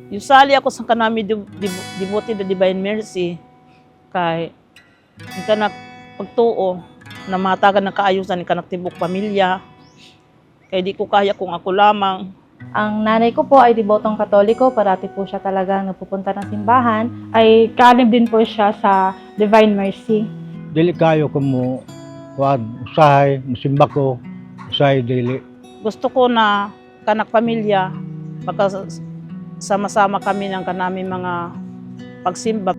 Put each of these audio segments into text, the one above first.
Usali ako sa kanami devoted na Divine Mercy kay ikanak pagtuo na matagan ng kaayusan ikanak tibok pamilya. Kay di ko kaya kung ako lamang. Ang nanay ko po ay debotong Katoliko, parati po siya talagang napupunta ng simbahan. Ay kalib din po siya sa Divine Mercy. Dili kayo ko mo usahay, musimba ko, usahay dili. Gusto ko na kanak pamilya, baka sama-sama kami ng kanami mga pagsimba.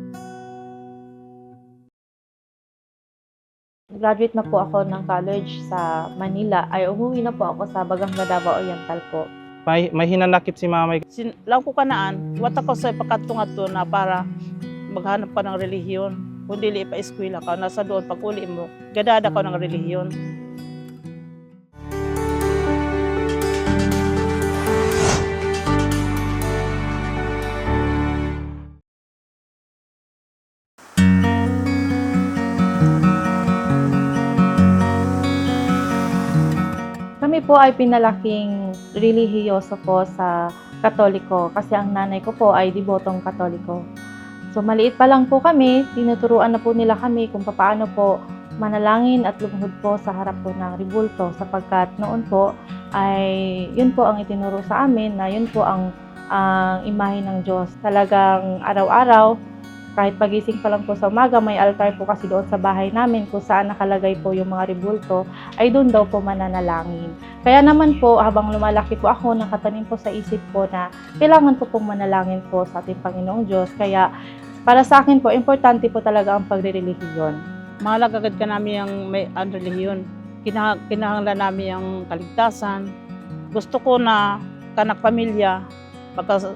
Graduate na po ako ng college sa Manila. Ay umuwi na po ako sa Baganga Davao Oriental po. May hinanakit si mama. Lang ko kanaan, wata ko sa pagkatungat na para maghanap ka ng relihiyon. Kung dili pa eskwela ka, nasa doon pag uli mo, gadada ka ng relihiyon. Kami po ay pinalaking relihiyoso po sa Katoliko kasi ang nanay ko po ay debotong Katoliko. So maliit pa lang po kami, tinuturuan na po nila kami kung paano po manalangin at lumuhod po sa harap po ng ribulto sapagkat noon po ay yun po ang itinuro sa amin na yun po ang imahe ng Diyos. Talagang araw-araw, kahit pagising pa lang po sa umaga, may altar po kasi doon sa bahay namin kung saan nakalagay po yung mga ribulto, ay doon daw po mananalangin. Kaya naman po, habang lumalaki po ako, nakatanim po sa isip ko na kailangan po pong manalangin po sa ating Panginoong Diyos. Kaya para sa akin po, importante po talaga ang pagre-relihiyon. Mahalaga agad ka namin yung may relihiyon. Kinahanglan namin yung kaligtasan. Gusto ko na kanak pamilya, baka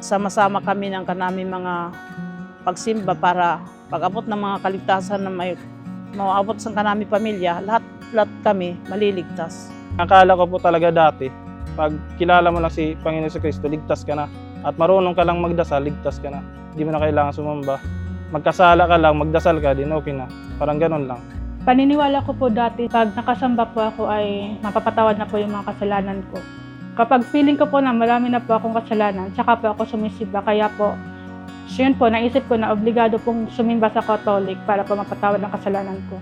sama-sama kami ng kanami mga pagsimba para pag-abot ng mga kaligtasan na may mauabot sa kanami pamilya, lahat kami maliligtas. Akala ko po talaga dati, pag kilala mo lang si Panginoon sa Kristo, ligtas ka na. At marunong ka lang magdasal, ligtas ka na. Hindi mo na kailangan sumamba. Magkasala ka lang, magdasal ka din, okay na. Parang ganun lang. Paniniwala ko po dati, pag nakasamba po ako ay mapapatawad na po yung mga kasalanan ko. Kapag feeling ko po na marami na po akong kasalanan, tsaka po ako sumisimba, kaya po, so yun po, naisip ko na obligado pong sumimba sa Catholic para po mapatawad ang kasalanan ko.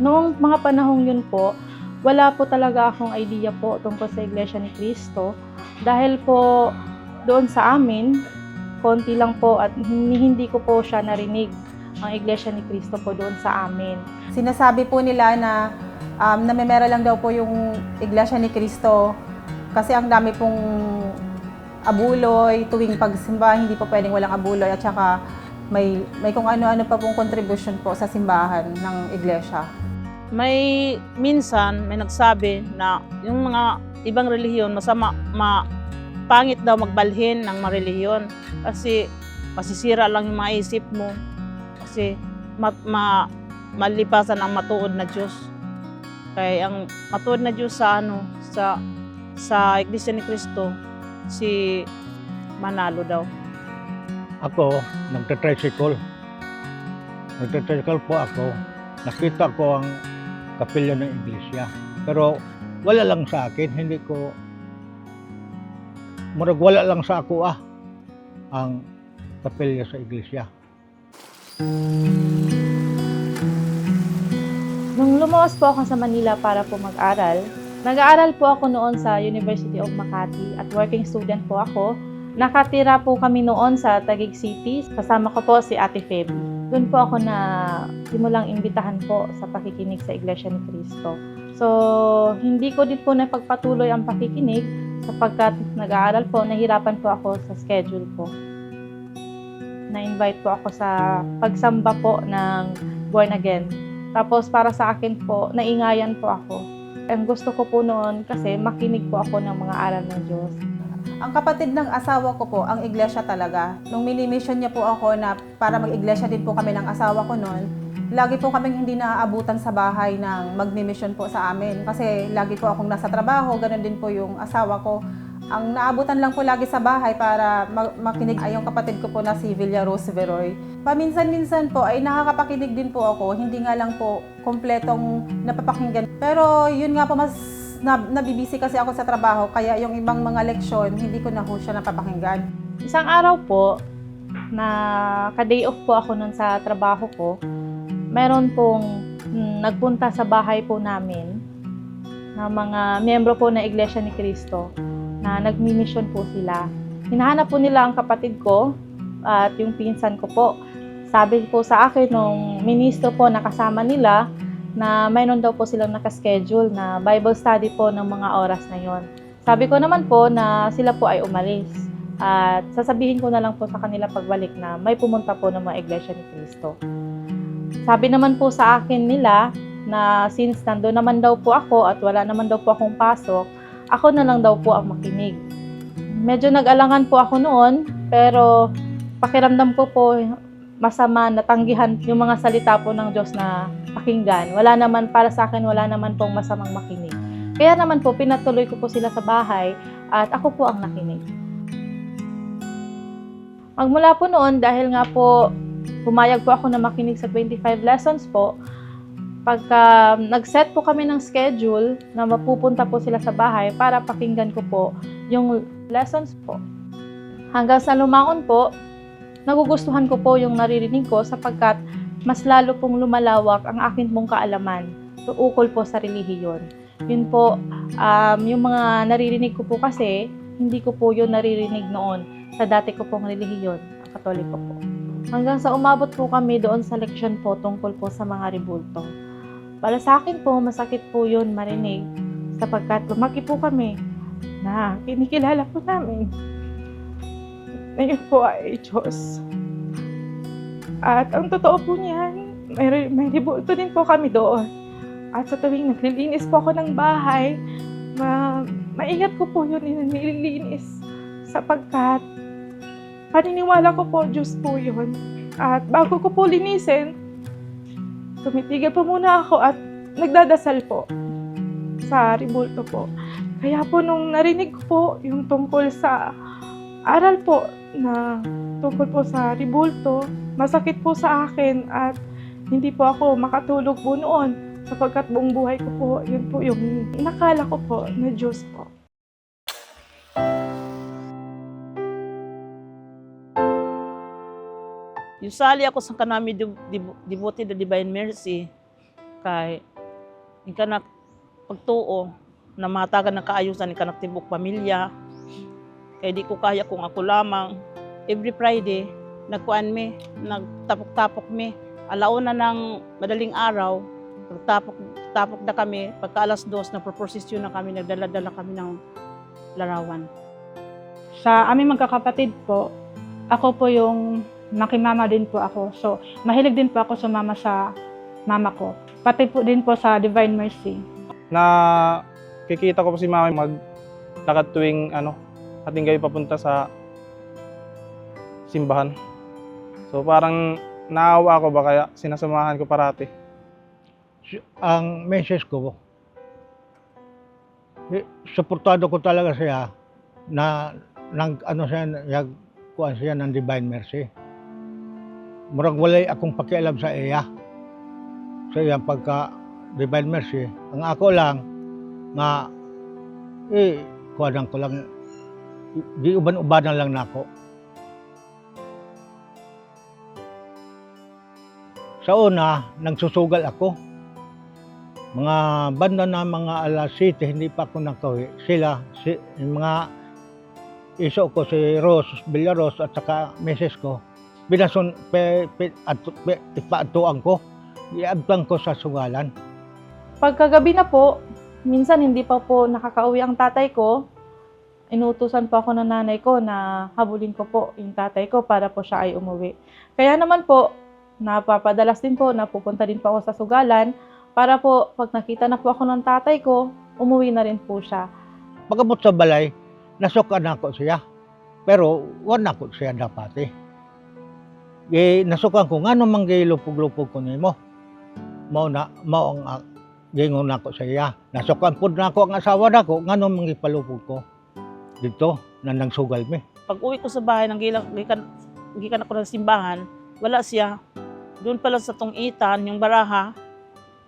Noong mga panahong yun po, wala po talaga akong idea po tungkol sa Iglesia ni Cristo. Dahil po doon sa amin, konti lang po at hindi ko po siya narinig ang Iglesia ni Cristo po doon sa amin. Sinasabi po nila na namimera lang daw po yung Iglesia ni Cristo kasi ang dami pong abuloy tuwing pagsimba, hindi po pwedeng walang abuloy at saka may kung ano-ano pa pong contribution po sa simbahan ng iglesia. May minsan may nagsabi na yung mga ibang relihiyon pangit daw magbalhin ng mga relihiyon kasi masisira lang yung mga isip mo kasi malipasan ang matuod na Diyos. Kaya ang matuod na Diyos sa Iglesia ni Cristo, si Manalo daw. Ako, nagtatricycle. Nagtatricycle po ako. Nakita ko ang kapilya ng iglesia. Pero wala lang sa akin, hindi ko, murag wala lang sa ako ang kapilya sa iglesia. Nung lumuwas po ako sa Manila para po mag-aral, nag-aaral po ako noon sa University of Makati at working student po ako. Nakatira po kami noon sa Taguig City. Kasama ko po si Ate Feby. Doon po ako na simulang imbitahan po sa pakikinig sa Iglesia ni Cristo. So, hindi ko din po napagpatuloy ang pakikinig sapagkat nag-aaral po, nahirapan po ako sa schedule po. Na-invite po ako sa pagsamba po ng Born Again. Tapos para sa akin po, naingayan po ako. Ang gusto ko po noon kasi makinig po ako ng mga aral ng Diyos. Ang kapatid ng asawa ko po, ang iglesia talaga. Nung mini-mission niya po ako na para mag-iglesia din po kami ng asawa ko noon, lagi po kaming hindi naaabutan sa bahay ng magmi-mission po sa amin. Kasi lagi po akong nasa trabaho, ganun din po yung asawa ko. Ang naabutan lang po lagi sa bahay para makinig ay yung kapatid ko po na si Villa Rose Veroy. Paminsan-minsan po ay nakakapakinig din po ako, hindi nga lang po kompletong napapakinggan. Pero yun nga po, mas nabibisi kasi ako sa trabaho, kaya yung ibang mga leksyon, hindi ko na ho siya napapakinggan. Isang araw po, na ka-day off po ako nun sa trabaho ko, meron pong nagpunta sa bahay po namin na mga miyembro po na Iglesia ni Cristo na nagmi-mission po sila. Hinahanap po nila ang kapatid ko at yung pinsan ko po. Sabi po sa akin nung ministro po na kasama nila na mayroon daw po silang nakaschedule na Bible study po ng mga oras na yon. Sabi ko naman po na sila po ay umalis. At sasabihin ko na lang po sa kanila pagbalik na may pumunta po ng mga Iglesia ni Cristo. Sabi naman po sa akin nila na since nandun naman daw po ako at wala naman daw po akong pasok, ako na lang daw po ang makinig. Medyo nag-alangan po ako noon, pero pakiramdam ko po masama, natanggihan yung mga salita po ng Diyos na pakinggan. Wala naman, para sa akin, wala naman pong masamang makinig. Kaya naman po, pinatuloy ko po sila sa bahay at ako po ang nakinig. Magmula po noon, dahil nga po pumayag po ako na makinig sa 25 lessons po, pagka nag-set po kami ng schedule na mapupunta po sila sa bahay para pakinggan ko po yung lessons po. Hanggang sa lumaon po, nagugustuhan ko po yung naririnig ko sapagkat mas lalo pong lumalawak ang akin pong kaalaman ukol po sa relihiyon. Yun po, yung mga naririnig ko po kasi, hindi ko po yun naririnig noon sa dati ko pong relihiyon, ang Katoliko po. Hanggang sa umabot po kami doon sa leksyon po tungkol po sa mga ribulto. Para sa akin po, masakit po yun marinig sapagkat lumaki po kami na kinikilala po namin na yun po ay Diyos. At ang totoo po niyan, may ribulto din po kami doon. At sa tuwing naglilinis po ako ng bahay, maingat ko po yun nililinis sapagkat paniniwala ko po Diyos po yun. At bago ko po linisin, tumitigil po muna ako at nagdadasal po sa ribulto po. Kaya po nung narinig ko po yung tungkol sa aral po na tungkol po sa ribulto, masakit po sa akin at hindi po ako makatulog po noon sapagkat buong buhay ko po, yun po yung nakala ko po na Diyos po. Yung sali ako sa kanami devoted na Divine Mercy, kay yung kanak pagtuo na matagan ng kaayusan ng kanak tibok pamilya, kaya di ko kaya kung ako lamang. Every Friday, nagkuan nagtapok-tapok mi, alauna ng madaling araw, tapok na kami, pagka alas 2, nagproprosesyon na kami, nagdala-dala kami ng larawan. Sa aming magkakapatid po, ako po yung nakimama din po ako. So, mahilig din po ako sumama sa mama ko. Pati po din po sa Divine Mercy. Na kikita ko po si mama maglakad tuwing ating gabi papunta sa simbahan. So parang naawa ako ba kaya sinasamahan ko parati. Ang message ko, suportado ko talaga siya na kuan siya ng Divine Mercy. Murag walay akong pakialam sa iya. Sa iyang pagka Divine Mercy. Ang ako lang nga kuanan ko lang, di uban-ubanan lang nako. Sa una, nagsusugal ako. Mga banda na mga alas 7, hindi pa ako nakawi. Yung mga iso ko, si Ros Villaros at saka misis ko, binason, ipaatuan ko, iabtan ko sa sugalan. Pagkagabi na po, minsan hindi pa po nakakauwi ang tatay ko, inutusan po ako ng nanay ko na habulin ko po yung tatay ko para po siya ay umuwi. Kaya naman po, napapadalas din po, napupunta din po ako sa sugalan para po pag nakita na po ako ng tatay ko, umuwi na rin po siya. Pagkabot sa balay, nasukan ako siya. Pero wala ko siya dapat eh. Nasukan ko, nga namang lupog-lupog ko nimo. Mao ang gingon ako sa iya. Nasukan po na ako ang asawa nako, nga namang ipalupog ko. Dito, na nagsugal mi. Pag uwi ko sa bahay, gikan ako ng simbahan, wala siya. Doon pala sa tungitan, yung baraha,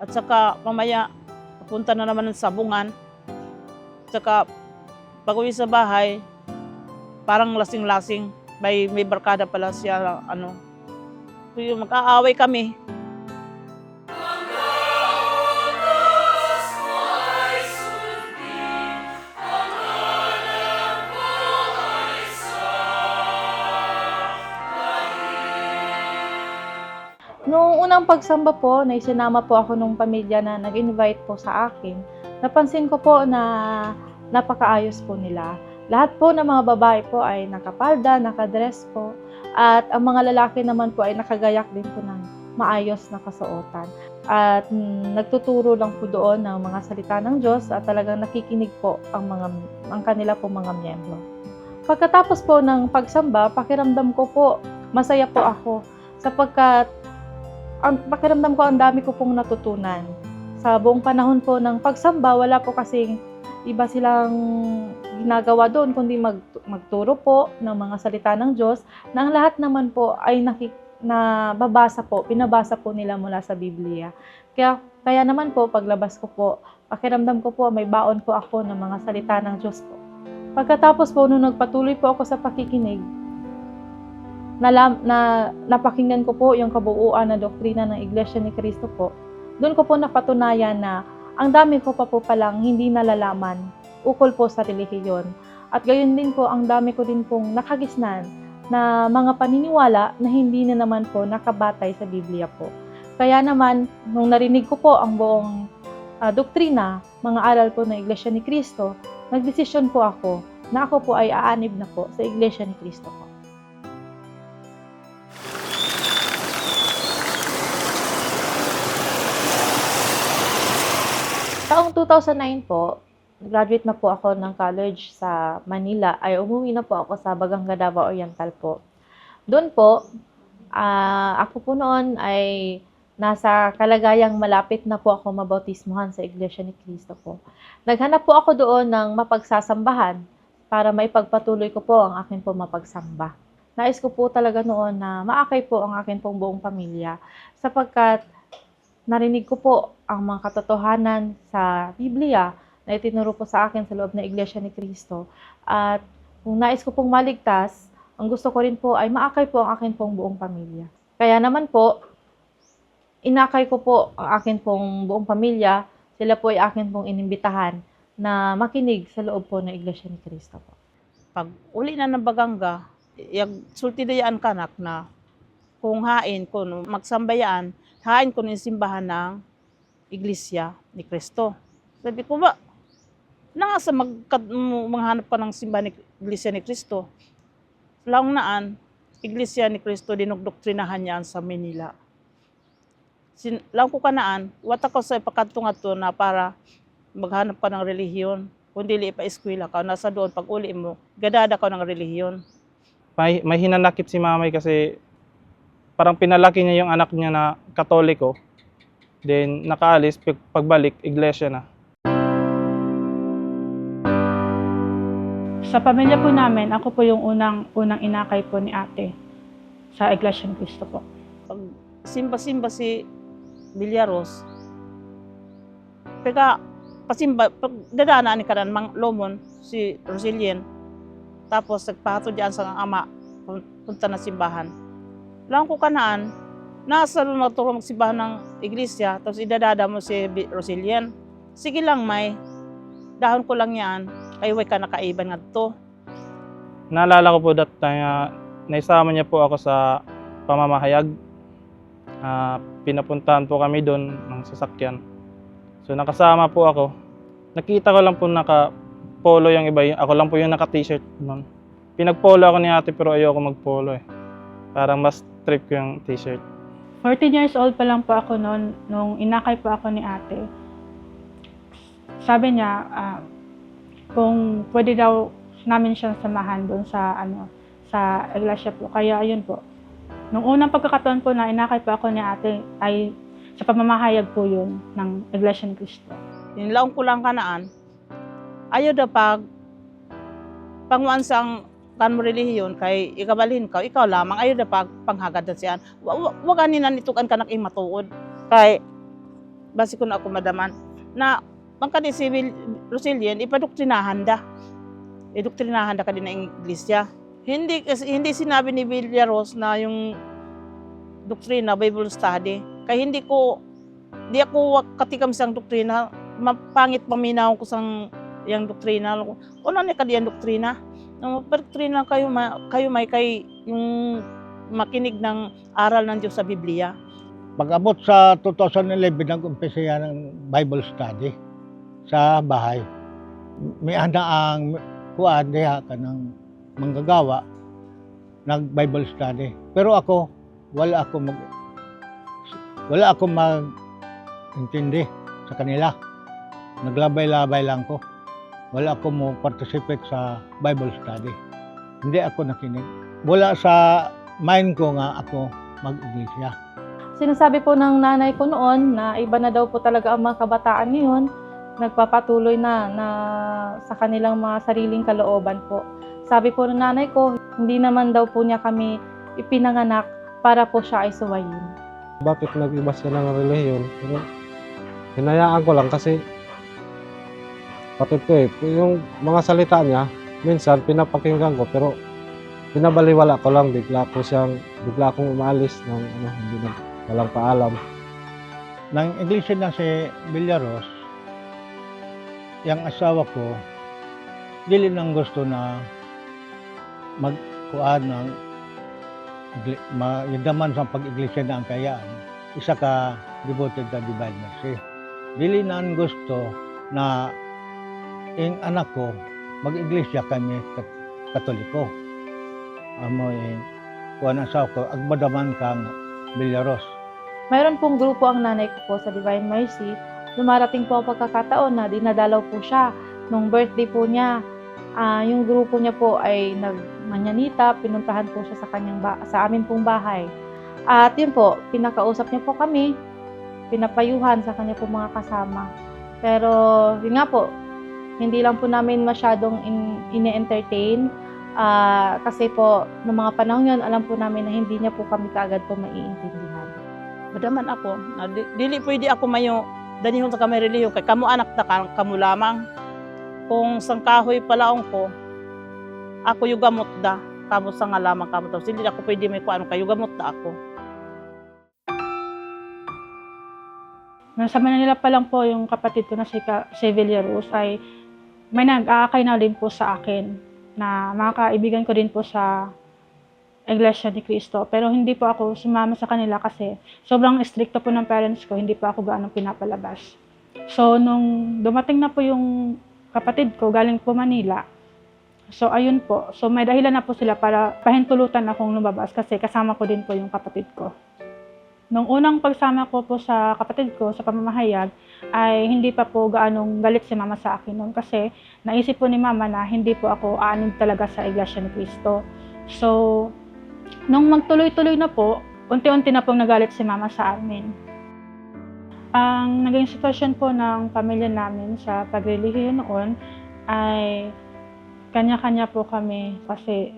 at saka mamaya, papunta na naman ng sabungan. Saka pag uwi sa bahay, parang lasing-lasing. May barkada pala siya, ano. Yung mag-aaway kami. Noong unang pagsamba po, na isinama po ako nung pamilya na nag-invite po sa akin, napansin ko po na napakaayos po nila. Lahat po ng mga babae po ay nakapalda, nakadress po, at ang mga lalaki naman po ay nakagayak din po ng maayos na kasuotan. At nagtuturo lang po doon ng mga salita ng Diyos at talagang nakikinig po ang kanila po mga miyembro. Pagkatapos po ng pagsamba, pakiramdam ko po, masaya po ako sapagkat ang pakiramdam ko ang dami ko pong natutunan. Sa buong panahon po ng pagsamba, wala po kasing iba silang ginagawa doon kundi magturo po ng mga salita ng Diyos na ang lahat naman po ay pinabasa po nila mula sa Biblia. Kaya naman po, paglabas ko po, pakiramdam ko po may baon po ako ng mga salita ng Diyos po. Pagkatapos po, nung nagpatuloy po ako sa pakikinig, napakinggan ko po yung kabuuan na doktrina ng Iglesia ni Cristo po. Doon ko po napatunayan na ang dami ko pa po palang hindi nalalaman ukol po sa relihiyon. At gayon din po, ang dami ko din pong nakagisnan na mga paniniwala na hindi na naman po nakabatay sa Biblia po. Kaya naman, nung narinig ko po ang buong doktrina, mga aral po ng Iglesia ni Cristo, nagdesisyon po ako na ako po ay aanib na po sa Iglesia ni Cristo po. Taong 2009 po, graduate na po ako ng college sa Manila, ay umuwi na po ako sa Baganga Davao Oriental po. Doon po, ako po noon ay nasa kalagayang malapit na po ako mabautismuhan sa Iglesia ni Cristo po. Naghanap po ako doon ng mapagsasambahan para maipagpatuloy ko po ang akin po mapagsamba. Nais ko po talaga noon na maakay po ang akin pong buong pamilya sapagkat narinig ko po ang mga katotohanan sa Biblia na itinuro po sa akin sa loob ng Iglesia ni Cristo. At kung nais ko pong maligtas, ang gusto ko rin po ay maakay po ang akin pong buong pamilya. Kaya naman po, inakay ko po ang akin pong buong pamilya. Sila po ay akin pong inimbitahan na makinig sa loob po ng Iglesia ni Cristo po. Pag uli na ng Baganga, sulti dayaan kanak na kung hain ko, no, magsambayaan, hain ko ng simbahan ng Iglesia ni Cristo. Sabi ko ba, nasa maghanap ka ng simbahan ng Iglesia ni Cristo. Lang naan, Iglesia ni Cristo, dinugdoktrinahan niyan sa Manila. Lang ko kanaan, wata ko sa ipakatungat to na para maghanap ka ng relihiyon. Kung dili ipa-eskwela ka, nasa doon, pag uli mo, gadada ka ng relihiyon. May hinanakit si mamay kasi parang pinalaki niya yung anak niya na Katoliko. Then nakaalis, pagbalik, iglesia na. Sa pamilya po namin, ako po yung unang inakay po ni ate sa Iglesia ni Cristo po. Pag simba-simba si Villaros, pag dadaan ni kanan mang lomon si Rosilien, tapos nagpahato diyan sa ama, punta na simbahan. Lang ko kanaan, nasa na to magsimbahan ng iglesia, tapos idadada mo si Rosilien. Sige lang, may dahon ko lang yan, kay way ka nakaiban nga to. Naalala ko po that time, naisama niya po ako sa pamamahayag. Pinapuntahan po kami doon ng sasakyan. So nakasama po ako. Nakita ko lang po naka-polo yung iba. Ako lang po yung naka-t-shirt noon. Pinag-polo ako ni ate pero ayoko mag-polo eh. Parang mas trip ko yung t-shirt. 14 years old pa lang po ako noon, nung inakay po ako ni ate. Sabi niya, kung pwede daw namin siyang samahan doon sa iglesia po. Kaya ayun po. Nung unang pagkakataon po na inakay po ako ni ate ay sa pamamahayag po yun ng Iglesia ni Cristo. Yung ko lang kanaan, ayaw da panguan sang kanmo relihiyon kay ikabalhin ka, ikaw lamang, ayaw da panghagad na siyan. Wag ani na nitukan kanak imatuod. Kay basi ko na ako madaman na Pangka di si Rosilien, ipadoktrinahan da. Idoktrinahan da ka din ng iglesia. Hindi sinabi ni Villaros na yung doktrina, Bible study. Kaya di ako katikam sang doktrina, mapangit paminaw ko sang yang doktrina. Ano ni kadiyan doktrina? Doktrina kayo may kay yung makinig ng aral ng Diyos sa Biblia. Pag-abot sa 2011, nag-umpisa yan ng Bible study sa bahay. May handa ang kuan diha ka ng manggagawa, nag-Bible study. Pero ako, wala ako mag-intindi sa kanila. Naglabay-labay lang ko. Wala ako mo participate sa Bible study. Hindi ako nakinig. Wala sa mind ko nga ako mag-iglesia. Sinasabi po ng nanay ko noon na iba na daw po talaga ang mga kabataan ngayon, nagpapatuloy na sa kanilang mga sariling kalooban po. Sabi po ng nanay ko, hindi naman daw po niya kami ipinanganak para po siya ay suwayin. Bakit nag-iba siya ng relihiyon? Pero hinayaan ko lang kasi patid ko yung mga salita niya, minsan pinapakinggan ko pero binabaliwala ko lang, bigla akong umalis ng hindi na walang paalam. Nang iglesia na si Villaros, yung asawa ko, dili nang gusto na magkuan ng mayadaman sa pag-iglesia na ang kayaan. Isa ka devoted na Divine Mercy. Dili nang gusto na ang anak ko mag-iglesia kami Katoliko. Amo kuan asawa ko, agbadaman kang Villaros. Mayroon pong grupo ang nanay ko po sa Divine Mercy. Lumarating po ang pagkakataon na dinadalaw po siya nung birthday po niya. Yung grupo niya po ay nagmanyanita, pinuntahan po siya sa amin pong bahay. At yun po, pinakausap niya po kami, pinapayuhan sa kanya po mga kasama. Pero yun nga po, hindi lang po namin masyadong ine-entertain. Kasi po, noong mga panahon yun, alam po namin na hindi niya po kami kaagad po maiintindihan. Badaman ako, na dili pwede ako mayo, danihon sa kami relihiyon, kay kamo anak na kamo lamang. Kung sang kahoy palaong ko, ako yung gamot da, kamo sang nga lamang kamo. Tapos hindi ako pwede may kuano, kayo gamot da ako. Nasa Manila pa lang po yung kapatid ko na si Villaros ay may nag-aakay na din po sa akin na mga kaibigan ko din po sa Iglesia ni Cristo. Pero hindi po ako sumama sa kanila kasi sobrang stricto po ng parents ko, hindi pa ako gaano pinapalabas. So, nung dumating na po yung kapatid ko galing po Manila, so ayun po. So, may dahilan na po sila para pahintulutan akong lumabas kasi kasama ko din po yung kapatid ko. Nung unang pagsama ko po sa kapatid ko sa pamamahayag, ay hindi pa po gaanong galit si mama sa akin noon kasi naisip po ni mama na hindi po ako aanib talaga sa Iglesia ni Cristo. So, nung magtuloy-tuloy na po, unti-unti na pong nagalit si mama sa amin. Ang naging sitwasyon po ng pamilya namin sa pagrelihiyon noon ay kanya-kanya po kami kasi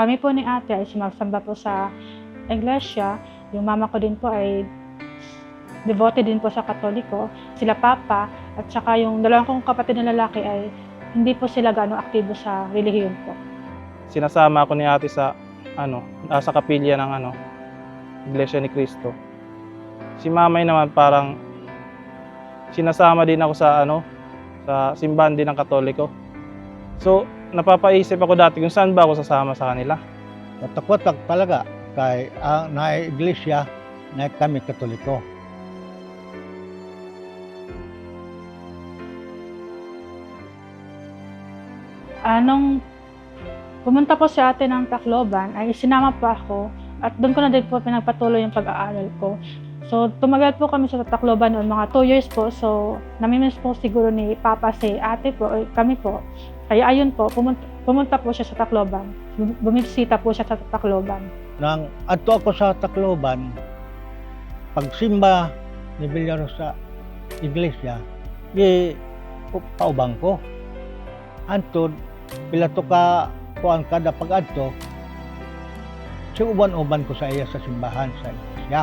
kami po ni ate ay sumasamba po sa iglesia. Yung mama ko din po ay devoted din po sa Katoliko. Sila papa at saka yung dalawang kong kapatid na lalaki ay hindi po sila gaano aktibo sa relihiyon po. Sinasama ako ni ate sa sa kapilya ng Iglesia ni Cristo. Si mamay naman parang sinasama din ako sa sa simbahan din ng Katoliko. So, napapaisip ako dati kung saan ba ako sasama sa kanila. Watak-watak talaga kay na iglesia na kami Katoliko. Nung pumunta po si ate ng Tacloban, ay sinama po ako at doon ko na din po pinagpatuloy yung pag-aaral ko. So, tumagal po kami sa Tacloban noon, mga 2 years po. So, namimiss po siguro ni Papa si ate po, kami po. Kaya ayun po, pumunta po siya sa Tacloban. Bumisita po siya sa Tacloban. Nang adto ako sa Tacloban, pagsimba ni Villaros sa iglesia, di paubang ko. Antod, pila to ka kuan kada pag-adto, si uban-uban ko sa iya sa simbahan sa iglesia.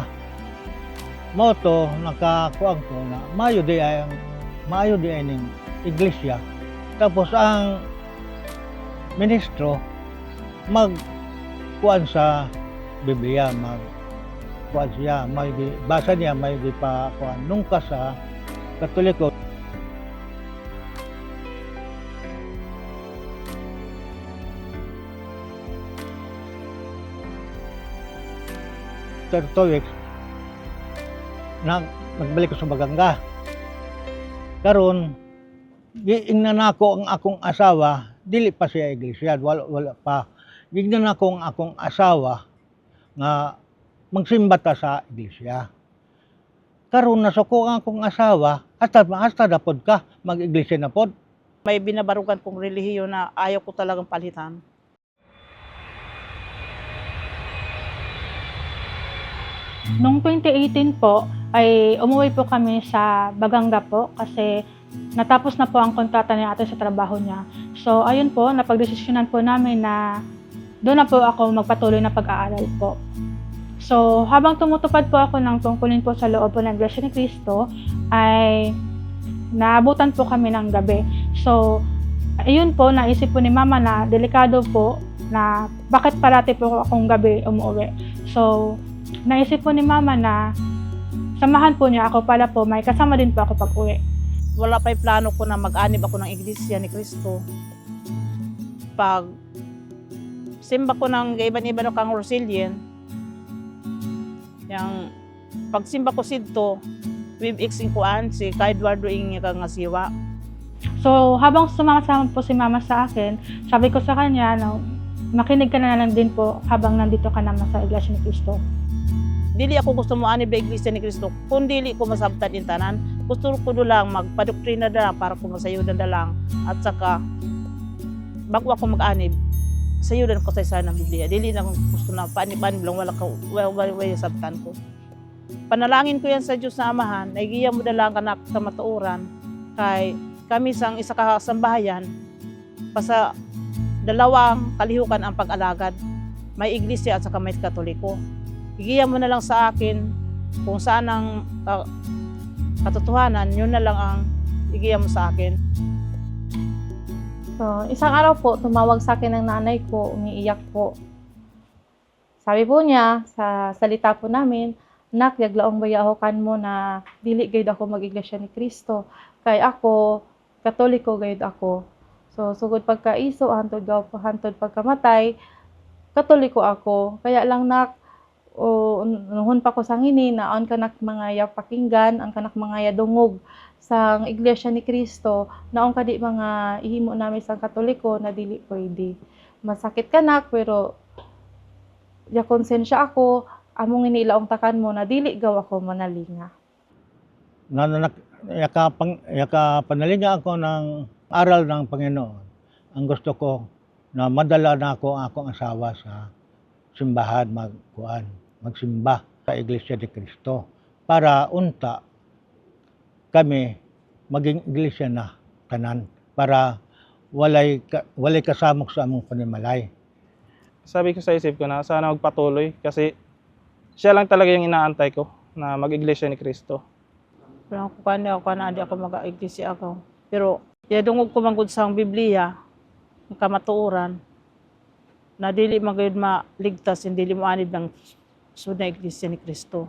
Moto nakakuan ko na mayo di ay ang maayo di aning iglesia. Tapos ang ministro magkuan sa Biblia, magkuan siya, may basa niya, may di pa kuan nungka sa Katoliko. After 2 weeks, nagbalik ko sa Baganga. Karon, giingnan ako ang akong asawa, dili pa siya iglesia, wala pa. Giingnan ako ang akong asawa nga magsimba ta sa iglesia. Karon nasuko ang akong asawa, hasta dapod ka mag-iglesia na pod. May binabarugan kong relihiyon na ayaw ko talagang palitan. Noong 2018 po, ay umuwi po kami sa Baganga po kasi natapos na po ang kontrata ni ate sa trabaho niya. So, ayun po, napagdesisyonan po namin na doon na po ako magpatuloy na pag-aaral po. So, habang tumutupad po ako ng tungkulin po sa loob po ng Iglesia ni Cristo, ay naabutan po kami ng gabi. So, ayun po, naisip po ni Mama na delikado po na bakit parati po akong gabi umuwi. So, naisip po ni Mama na samahan po niya ako para po may kasama din po ako pag-uwi. Wala pa'y plano ko na mag-anib ako ng Iglesia ni Cristo. Pag simba ko ng iban-iban kang Rosilien, yung pagsimba ko sidto, with ing kuan si ka Eduardo ing nga siwa. So, habang sumasama po si Mama sa akin, sabi ko sa kanya, no, makinig ka na lang din po habang nandito ka naman sa Iglesia ni Cristo. Dili ako gusto mo anib sa Iglesia ni Cristo, kung dili ko masabtan in tanan, gusto ko lang magpadoktrina na lang para ko masayudan na lang, at saka bago ako mag-anib, sayudan ko sa isa ng Biblia. Dili na gusto na paanib-anib lang, wala sabtan ko. Panalangin ko yan sa Diyos na Amahan, naigiya mo na lang kanak sa matuuran, kay kami sang isa kasambahayan, pasa dalawang kalihukan ang pag-alagad, may Iglesia at saka may Katoliko. Igiya mo na lang sa akin kung saan ang katotohanan, yun na lang ang igiya mo sa akin. So, isang araw po, tumawag sa akin ng nanay ko, umiiyak po. Sabi po niya, sa salita po namin, "Nak, yaglaong bayahokan mo na dili gayud ako mag-Iglesia ni Cristo. Kay ako, Katoliko gayud ako. So, sugod pagkaiso, hantod pagkamatay, Katoliko ako. Kaya lang, nak, o nuhon pa ko sang ini, naon kanak mga pakinggan, ang kanak mga dungog sang Iglesia ni Cristo, naong kadi mga ihimo namin sang Katoliko na dili pwede. Masakit kanak, pero ya konsensya ako, among inilaong takan mo na dili gaw ako manalinga. Panalinga ako ng aral ng Panginoon. Ang gusto ko na madala na ako ang akong asawa sa simbahan magsimba sa Iglesia ni Cristo para unta kami maging iglesia na tanan para walay kasamok sa among panimalay. Sabi ko sa isip ko na sana magpatuloy kasi siya lang talaga yung inaantay ko na mag-iglesia ni Cristo. Pero ako adi ako mag-iglesia ako. Pero dungog ko manggod sa Biblia, ang kamatuoran, na dili magayud maligtas, dili mo anib ng sunod na Iglesia ni Cristo.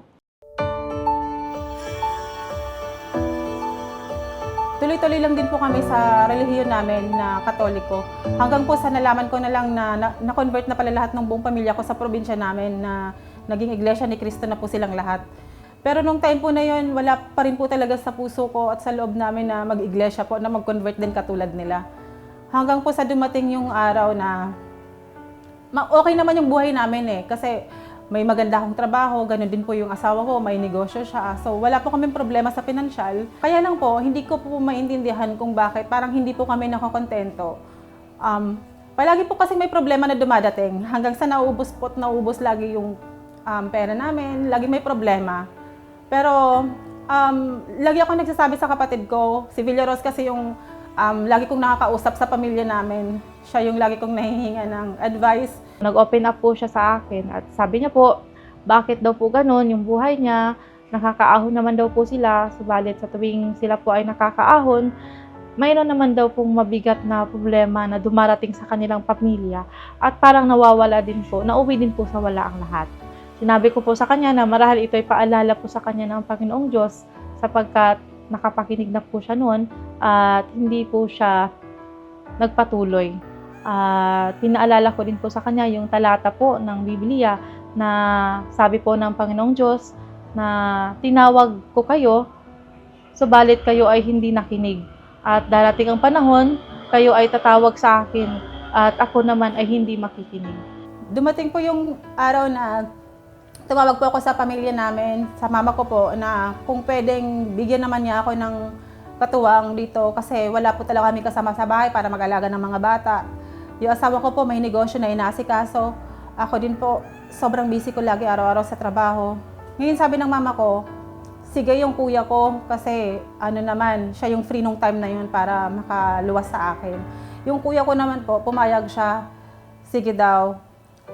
Tuloy-tuloy lang din po kami sa relihiyon namin na Katoliko. Hanggang po sa nalaman ko na lang na na-convert na pala lahat ng buong pamilya ko sa probinsya namin na naging Iglesia ni Cristo na po silang lahat. Pero nung time po na yun, wala pa rin po talaga sa puso ko at sa loob namin na mag-iglesia po, na mag-convert din katulad nila. Hanggang po sa dumating yung araw na okay naman yung buhay namin kasi may maganda akong trabaho, ganun din po yung asawa ko, may negosyo siya. So wala po kaming problema sa pinansyal. Kaya lang po, hindi ko po maintindihan kung bakit parang hindi po kami nakakontento. Palagi po kasi may problema na dumadating. Hanggang sa naubos lagi yung pera namin, lagi may problema. Pero lagi ako nagsasabi sa kapatid ko, si Villaros kasi yung lagi kong nakakausap sa pamilya namin. Siya yung lagi kong nahihinga ng advice. Nag-open up po siya sa akin at sabi niya po, bakit daw po ganun yung buhay niya. nakakaahon naman daw po sila, subalit sa tuwing sila po ay nakakaahon, mayroon naman daw pong mabigat na problema na dumarating sa kanilang pamilya at parang nawawala din po, nauwi din po sa wala ang lahat. Sinabi ko po sa kanya na marahil ito ay paalala po sa kanya ng Panginoong Diyos sapagkat nakapakinig na po siya noon at hindi po siya nagpatuloy. Pinaalala ko din po sa kanya yung talata po ng Biblia na sabi po ng Panginoong Diyos na tinawag ko kayo, subalit kayo ay hindi nakinig. At darating ang panahon, kayo ay tatawag sa akin at ako naman ay hindi makikinig. Dumating po yung araw na tumawag po ako sa pamilya namin, sa mama ko po, na kung pwedeng bigyan naman niya ako ng katuwang dito kasi wala po talaga kami kasama sa bahay para mag-alaga ng mga bata. Yung asawa ko po may negosyo na inaasikaso. Ako din po, sobrang busy ko lagi araw-araw sa trabaho. Ngayon sabi ng mama ko, sige yung kuya ko kasi ano naman, siya yung free nung time na yun para makaluwas sa akin. Yung kuya ko naman po, pumayag siya, sige daw.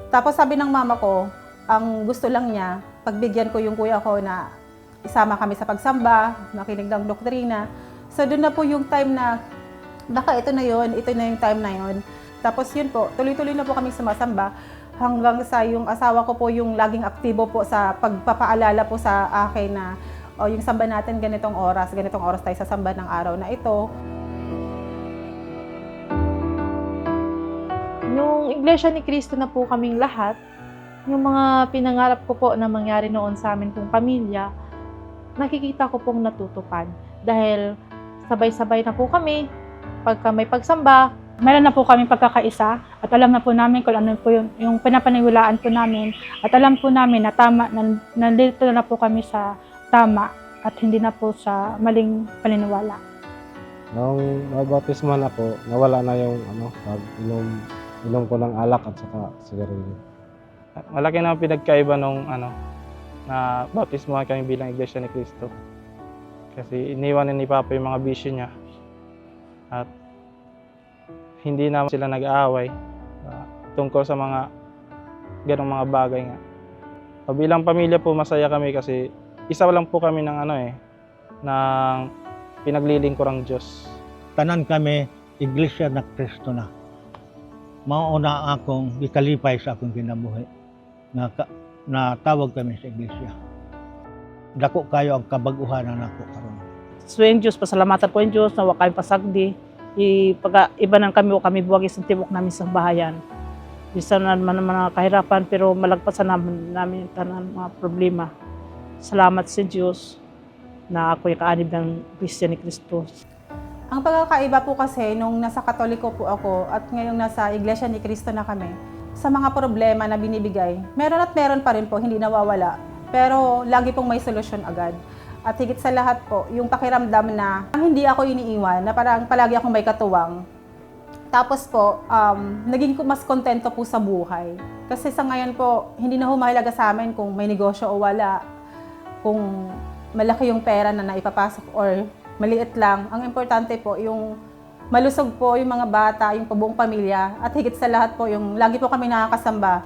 Tapos sabi ng mama ko, ang gusto lang niya, pagbigyan ko yung kuya ko na isama kami sa pagsamba, makinig ng doktrina. So doon na po yung time na, baka ito na yung time na yun. Tapos yun po, tuloy-tuloy na po kami sumasamba hanggang sa yung asawa ko po yung laging aktibo po sa pagpapaalala po sa akin na o yung samba natin ganitong oras tayo sa samba ng araw na ito. Yung Iglesia ni Cristo na po kaming lahat, yung mga pinangarap ko po na mangyari noon sa amin pong pamilya, nakikita ko pong natutupad. Dahil sabay-sabay na po kami, pagka may pagsamba, Meron na po kami pagkakaisa at alam na po namin kung ano po yung pinapaniwalaan po namin at alam po namin na tama, nandito na po kami sa tama at hindi na po sa maling paniniwala. Nung nabautisman ako, nawala na yung pag-inom ko ng alak at saka sigarilyo. Malaki na ang pinagkaiba nung na bautismo kami bilang Iglesia ni Cristo. Kasi iniwan ni Papa yung mga bisyo niya at hindi na sila nag-aaway tungkol sa mga ganong mga bagay nga. Bilang pamilya po masaya kami kasi isa lang po kami ng ng pinaglilingkurang Diyos. Tanan kami, Iglesia na Cristo na. Mauna akong ikalipay sa akong kinabuhi. Na tawag kami sa Iglesia. Dako kayo ang kabaguhan na nako karon. So yung Diyos, pasalamatan ko yung Diyos na wakay pasagdi. Iba nang kami buwagi sa tibok namin sa bahayan. Bisa naman mga kahirapan pero malagpasan namin yung tanan mga problema. Salamat sa Diyos na ako yung kaanib ng Iglesia ni Cristo. Ang pagkakaiba po kasi nung nasa Katoliko po ako at ngayong nasa Iglesia ni Cristo na kami, sa mga problema na binibigay, meron at meron pa rin po, hindi nawawala. Pero lagi pong may solusyon agad. At higit sa lahat po, yung pakiramdam na hindi ako iniiwan, na parang palagi akong may katuwang. Tapos po, naging mas kontento po sa buhay. Kasi sa ngayon po, hindi na mahalaga sa amin kung may negosyo o wala, kung malaki yung pera na naipapasok or maliit lang. Ang importante po, yung malusog po yung mga bata, yung buong pamilya, at higit sa lahat po, yung lagi po kami nakakasamba.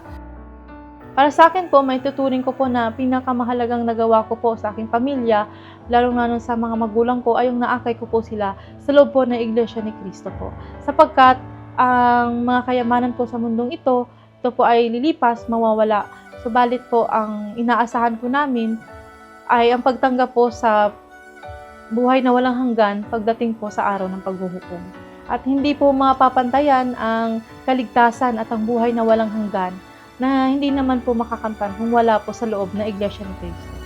para sa akin po, may tuturing ko po na pinakamahalagang nagawa ko po sa aking pamilya, lalo na sa mga magulang ko, ay yung naakay ko po sila sa loob po ng Iglesia ni Cristo po. Sapagkat ang mga kayamanan po sa mundong ito po ay lilipas, mawawala. Subalit po, ang inaasahan po namin ay ang pagtanggap po sa buhay na walang hanggan pagdating po sa araw ng paghuhukom. At hindi po mapapantayan ang kaligtasan at ang buhay na walang hanggan na hindi naman po makakamtan kung wala po sa loob ng Iglesia ni Cristo.